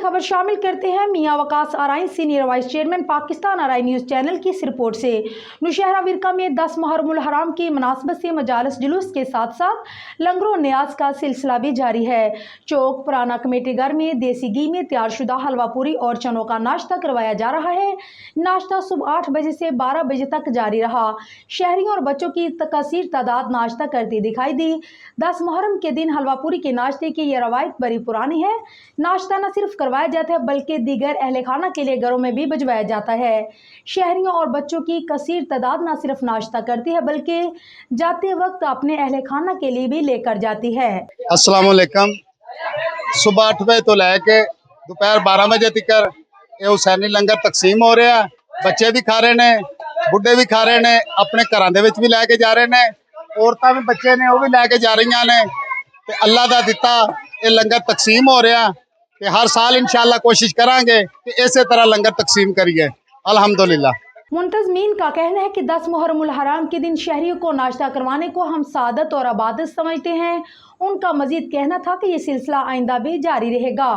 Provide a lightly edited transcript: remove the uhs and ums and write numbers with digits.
खबर शामिल करते हैं Mian Waqas Arain senior vice chairman Pakistan Arain news channel की इस रिपोर्ट से। नौशहरा विरका में 10 मुहर्रमुल हराम की मुनासबत से मजालिस जुलूस के साथ साथ लंगर और न्याज का सिलसिला भी जारी है। चौक पुराना कमेटी घर में देसी घी में तैयार शुदा हलवा पूरी और चनों का नाश्ता करवाया जा रहा है। नाश्ता सुबह 8 बजे से 12 बजे तक जारी रहा। शहरियों और बच्चों की कसीर तादाद नाश्ता करती दिखाई दी। 10 मुहर्रम के दिन हलवा पूरी के नाश्ते की यह रवायत बड़ी पुरानी है। नाश्ता न सिर्फ करवाया जाता है बल्कि दीगर अहले खाना के लिए घरों में भी भिजवाया जाता है। शहरियों और बच्चों की कसीर तादाद न सिर्फ नाश्ता करती है बल्कि जाते वक्त अपने अहले खाना के लिए भी लेकर जाती है। अस्सलाम वालेकुम। सुबह 8 बजे तो लैके दोपहर 12 बजे तक ये हुसैनी लंगर तकसीम हो रहा है। बच्चे भी खा रहे ने, बुढ़े भी खा रहे ने, अपने घरों दे विच भी लैके जा रहे ने, औरतां भी बच्चे ने वो भी लैके जा रही ने। ते अल्लाह दा दिता ये लंगर तकसीम हो रहा है। हर साल इंशाअल्लाह कोशिश करांगे कि इसी तरह लंगर तकसीम करिए। अल्हम्दुलिल्लाह। मुंतजमीन का कहना है कि 10 मुहर्रमुल हराम के दिन शहरियों को नाश्ता करवाने को हम सादत और अबादत समझते हैं। उनका मजीद कहना था कि ये सिलसिला आइंदा भी जारी रहेगा।